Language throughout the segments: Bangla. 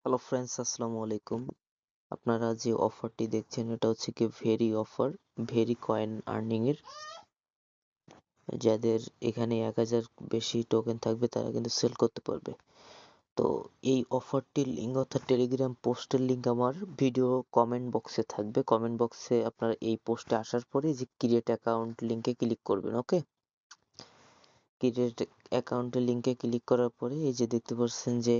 হ্যালো ফ্রেন্ডস, আসসালামু আলাইকুম। আপনারা যে অফারটি দেখছেন এটা হচ্ছে কি very offer, very coin earning এর। যাদের এখানে 1000 বেশি টোকেন থাকবে তারা কিন্তু সেল করতে পারবে। তো এই অফারটির লিঙ্ক অর্থাৎ টেলিগ্রাম পোস্টের লিঙ্ক আমার ভিডিও কমেন্ট বক্সে থাকবে। কমেন্ট বক্সে আপনারা এই পোস্টে আসার পরে যে ক্রিয়েট অ্যাকাউন্ট লিঙ্কে ক্লিক করবেন। ওকে, ক্রিয়েট অ্যাকাউন্টের লিঙ্কে ক্লিক করার পরে এই যে দেখতে পাচ্ছেন যে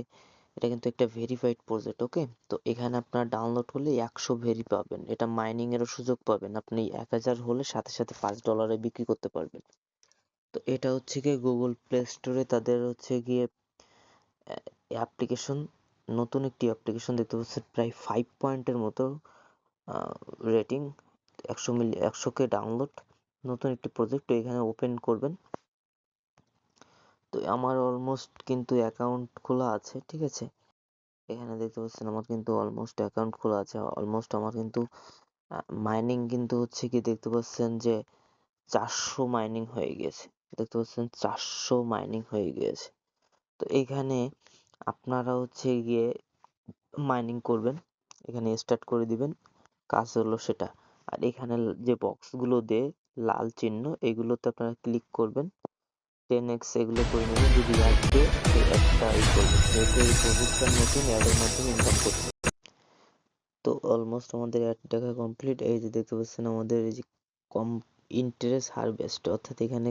এটা কিন্তু একটা ভেরিফাইড প্রজেক্ট। ওকে, তো এখানে আপনার ডাউনলোড হলে 100 ভেরি পাবেন। এটা মাইনিং এরও সুযোগ পাবেন। আপনি 1000 হলে সাথে সাথে $5 বিক্রি করতে পারবেন। তো এটা হচ্ছে গিয়ে গুগল প্লে স্টোরে তাদের হচ্ছে গিয়ে অ্যাপ্লিকেশন, নতুন একটি অ্যাপ্লিকেশন দেখতে পাচ্ছেন, প্রায় 5 পয়েন্টের মতো রেটিং, 100K ডাউনলোড, নতুন একটি প্রজেক্ট। এখানে ওপেন করবেন। তো আমার অলমোস্ট কিন্তু অ্যাকাউন্ট খোলা আছে, ঠিক আছে। এখানে দেখতে পাচ্ছেন আমার কিন্তু অলমোস্ট অ্যাকাউন্ট খোলা আছে। অলমোস্ট আমার কিন্তু মাইনিং কিন্তু হচ্ছে কি দেখতে পাচ্ছেন যে 400 মাইনিং হয়ে গিয়েছে। দেখতে পাচ্ছেন 400 মাইনিং হয়ে গিয়েছে। তো এখানে আপনারা হচ্ছে গিয়ে মাইনিং করবেন, এখানে স্টার্ট করে দিবেন। কাজ হলো সেটা। আর এখানে যে বক্সগুলো দেয় লাল চিহ্ন, এগুলোতে আপনারা ক্লিক করবেন, 10x এগুলো করে নেবেন। যদি অ্যাড দেয় এই অ্যাডটা করবেন, যেহেতু এই প্রজেক্টটা নতুন, অ্যাডের মাধ্যমে ইনকাম করছে। তো অলমোস্ট আমাদের অ্যাড দেখা কমপ্লিট। এই যে দেখতে পাচ্ছেন আমাদের এই যে কম ইন্টারেস্ট হারভেস্ট, অর্থাৎ এখানে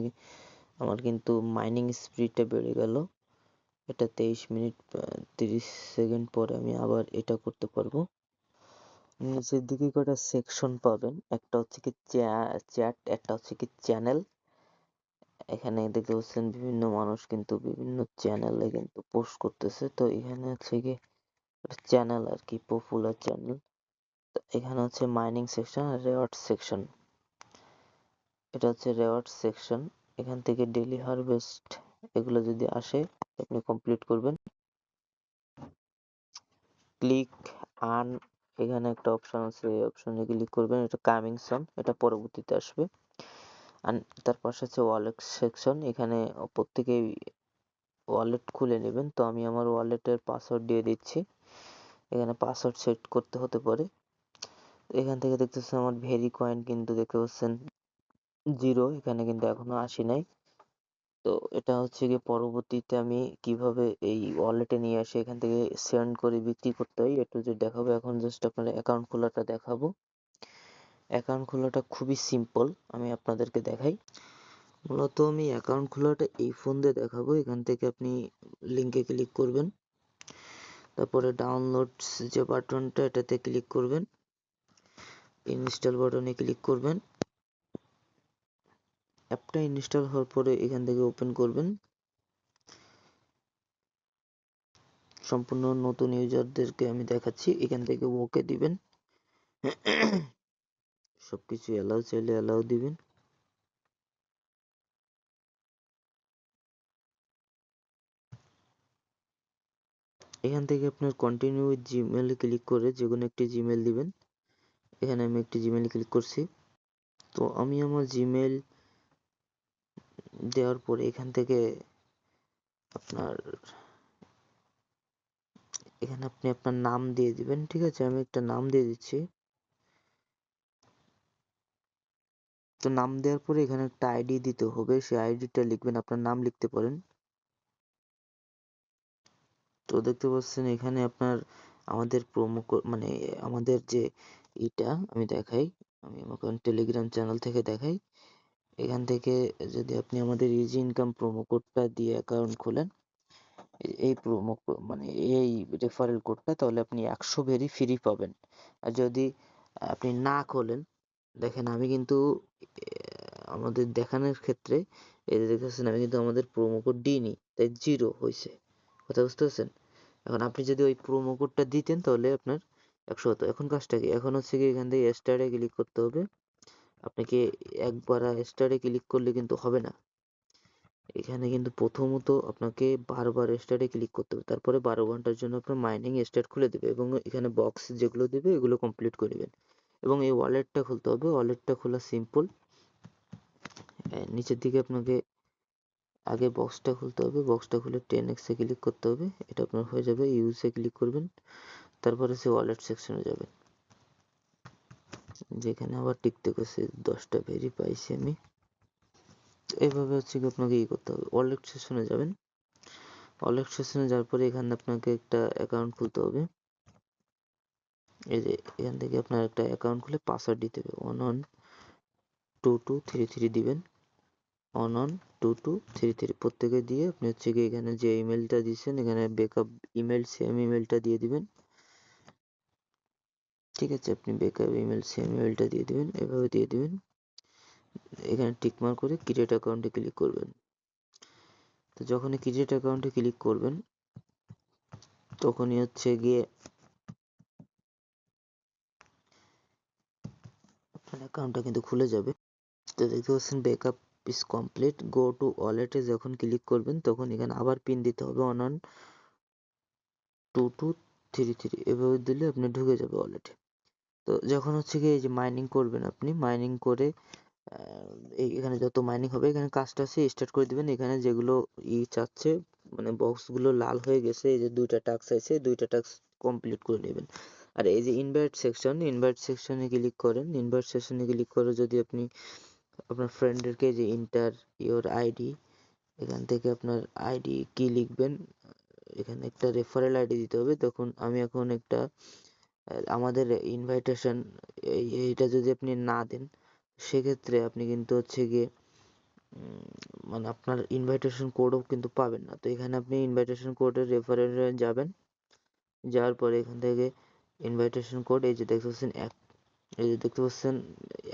আমার কিন্তু মাইনিং স্পিডটা বেড়ে গেল। এটা 23 মিনিট 30 সেকেন্ড পরে আমি আবার এটা করতে পারবো। নিচের দিকে কটা সেকশন পাবেন, একটা হচ্ছে কি চ্যাট, একটা হচ্ছে কি চ্যানেল। এখানে দেখতে পাচ্ছেন বিভিন্ন মানুষ কিন্তু বিভিন্ন চ্যানেলে কিন্তু পোস্ট করতেছে। তো এখানে হচ্ছে কি চ্যানেল আর কি, পপুলার চ্যানেল। এখানে হচ্ছে মাইনিং সেকশন আর রেওয়ার্ড সেকশন। এটা হচ্ছে রেওয়ার্ড সেকশন। এখান থেকে ডেইলি হারভেস্ট এগুলো যদি আসে আপনি কমপ্লিট করবেন। ক্লিক আর্ন, এখানে একটা অপশন আছে, এই অপশনে ক্লিক করবেন। এটা কামিং সাম, এটা পরবর্তীতে আসবে। আর তার পাশে আছে ওয়ালেট সেকশন। এখানে প্রত্যেকেই ওয়ালেট খুলে নেবেন। তো আমি আমার ওয়ালেটের পাসওয়ার্ড দিয়ে দিচ্ছি। এখানে পাসওয়ার্ড সেট করতে হতে পারে। এখান থেকে দেখতেছেন আমার ভেরি কয়েন কিন্তু দেখতে পাচ্ছেন 0, এখানে কিন্তু এখনো আসি নাই। তো এটা হচ্ছে গিয়ে পরবর্তীতে আমি কিভাবে এই ওয়ালেটে নিয়ে আসে এখান থেকে সেন্ড করে বিক্রি করতে হয় একটু যে দেখাবো। এখন জাস্ট আপনার অ্যাকাউন্ট খোলাটা দেখাবো। অ্যাকাউন্ট খোলাটা খুবই সিম্পল, আমি আপনাদেরকে দেখাই। মূলত আমি অ্যাকাউন্ট খোলাটা এই ফোন দিয়ে দেখাবো। এখান থেকে আপনি লিঙ্কে ক্লিক করবেন, তারপরে ডাউনলোডস যে বাটনটা এটাতে ক্লিক করবেন, ইনস্টল বাটনে ক্লিক করবেন। অ্যাপটা ইনস্টল হওয়ার পরে এখান থেকে ওপেন করবেন। সম্পূর্ণ নতুন ইউজারদেরকে আমি দেখাচ্ছি। এখান থেকে ওকে দিবেন, সবকিছু অ্যালাউ চাইলে অ্যালাউ দিবেন। এখান থেকে আপনার কন্টিনিউ উইথ জিমেল ক্লিক করে যে কোনো একটি জিমেল দিবেন। এখানে আমি একটি জিমেল ক্লিক করছি। তো আমি আমার জিমেল দেওয়ার পরে এখান থেকে আপনার এখানে আপনি আপনার নাম দিয়ে দিবেন, ঠিক আছে। আমি একটা নাম দিয়ে দিচ্ছি। তো নাম দেওয়ার পরে এখানে একটা আইডি দিতে হবে, সেই আইডিটা লিখবেন, আপনার নাম লিখতে পারেন। তো দেখতে পাচ্ছেন এখানে আপনার আমাদের প্রোমো মানে আমাদের যে এটা আমি দেখাই, আমি আমাকে টেলিগ্রাম চ্যানেল থেকে দেখাই। এখান থেকে যদি আপনি আমাদের ইজি ইনকাম প্রোমো কোডটা দিয়ে অ্যাকাউন্ট খোলেন, এই প্রোমো মানে এই রেফারেল কোডটা, তাহলে আপনি 100 ভেরি ফ্রি পাবেন। আর যদি আপনি না খোলেন, দেখেন আমি কিন্তু আমাদের দেখানোর ক্ষেত্রে এই যে দেখতেছেন আমি কিন্তু আমাদের প্রোমো কোড দিইনি, তাই 0 হয়েছে। কথা বুঝতে পারছেন? এখন আপনি যদি ওই প্রোমো কোডটা দিতেন তাহলে আপনার 100 হতো। এখন কাজটা কি? এখন হচ্ছে কি এখান থেকে স্টারে ক্লিক করতে হবে। আপনাকে একবার স্টারে ক্লিক করলে কিন্তু হবে না। এখানে কিন্তু প্রথমত আপনাকে বারবার স্টারে ক্লিক করতে হবে। তারপরে 12 ঘন্টার জন্য আপনার মাইনিং স্টার্ট খুলে দেবে এবং এখানে বক্স যেগুলো দিবে এগুলো কমপ্লিট করে নেবেন। এবং এই ওয়ালেটটা খুলতে হবে। ওয়ালেটটা খোলা সিম্পল। নিচের দিকে আপনাকে আগে বক্সটা খুলতে হবে, বক্সটা খুলে 10x এ ক্লিক করতে হবে, এটা আপনার হয়ে যাবে। ইউজে ক্লিক করবেন, তারপরে সে ওয়ালেট সেকশনে যাবেন, যেখানে আবার টিকতে গেছে 10টা ভেরি পাইছি আমি। এইভাবে হচ্ছে কি আপনাকে করতে হবে, ওয়ালেট সেকশনে যাবেন। ওয়ালেট সেকশনে যাওয়ার পরে এখানে আপনাকে একটা অ্যাকাউন্ট খুলতে হবে। এই যে এখান থেকে আপনার একটা অ্যাকাউন্ট খুলে পাসওয়ার্ড দিতে হবে, 112233 দিবেন, 112233 প্রত্যেকে দিয়ে আপনি হচ্ছে কি এখানে যে ইমেলটা দিয়েছেন এখানে ব্যাকআপ ইমেল সেম ইমেলটা দিয়ে দিবেন। ঠিক আছে, আপনি ব্যাকআপ ইমেল সেম ইমেলটা দিয়ে দিবেন, এভাবে দিয়ে দিবেন। এখানে টিকমার্ক করে ক্রিয়েট অ্যাকাউন্টে ক্লিক করবেন। তো যখনই ক্রিয়েট অ্যাকাউন্টে ক্লিক করবেন তখনই হচ্ছে গিয়ে আপনার অ্যাকাউন্টটা কিন্তু খুলে যাবে। তো দেখতে পাচ্ছেন backup is complete, go to ওয়ালেটে যখন ক্লিক করবেন তখন এখানে আবার পিন দিতে হবে 112233, এভাবে দিলে আপনি ঢুকে যাবে ওয়ালেটে। তো যখন হচ্ছে গিয়ে এই যে মাইনিং করবেন, আপনি মাইনিং করে এখানে যত মাইনিং হবে এখানে কাজটা আছে স্টার্ট করে দিবেন। এখানে যেগুলো চাচ্ছে মানে বক্সগুলো লাল হয়ে গেছে, এই যে 2টা টাস্ক আছে, 2টা টাস্ক কমপ্লিট করে নেবেন। আর এই যে ইনভাইট সেকশনে ক্লিক করেন, ইনভাইট সেকশনে ক্লিক করে যদি আপনি আপনার ফ্রেন্ডদেরকে যে ইন্টার ইওর আইডি, এখান থেকে আপনার আইডি কি লিখবেন, এখানে একটা রেফারেল আইডি দিতে হবে। তখন আমি এখন একটা আমাদের ইনভাইটেশন এইটা যদি আপনি না দেন সেক্ষেত্রে আপনি কিন্তু হচ্ছে গিয়ে মানে আপনার ইনভাইটেশন কোডও কিন্তু পাবেন না। তো এখানে আপনি ইনভাইটেশন কোডের রেফারেলে যাবেন, যাওয়ার পরে এখান থেকে ইনভাইটেশন কোড এই যে দেখতে পাচ্ছেন এই যে দেখতে পাচ্ছেন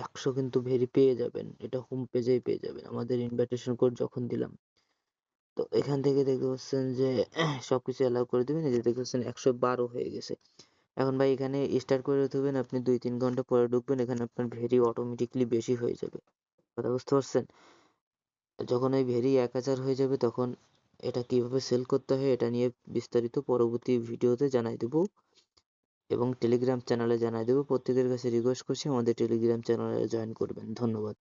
100 কিন্তু ভেরি পেয়ে যাবেন, এটা হোম পেজেই পেয়ে যাবেন আমাদের ইনভাইটেশন কোড যখন দিলাম। তো এখান থেকে দেখতে পাচ্ছেন যে সবকিছু অ্যালাউ করে দিবেন, এই যে দেখতে পাচ্ছেন 112 হয়ে গেছে। এখন ভাই এখানে স্টার্ট করে দিবেন, আপনি 2-3 ঘন্টা পরে ঢুকবেন, এখানে আপনার ভেরি অটোমেটিকলি বেশি হয়ে যাবে। কথা বুঝতে পারছেন? যখন ওই ভেরি 1000 হয়ে যাবে তখন এটা কিভাবে সেল করতে হয় এটা নিয়ে বিস্তারিত পরবর্তী ভিডিওতে জানাই দেবো এবং টেলিগ্রাম চ্যানেলে জানাই দেবো। প্রত্যেকের কাছে রিকোয়েস্ট করছি আমাদের টেলিগ্রাম চ্যানেলে জয়েন করবেন। ধন্যবাদ।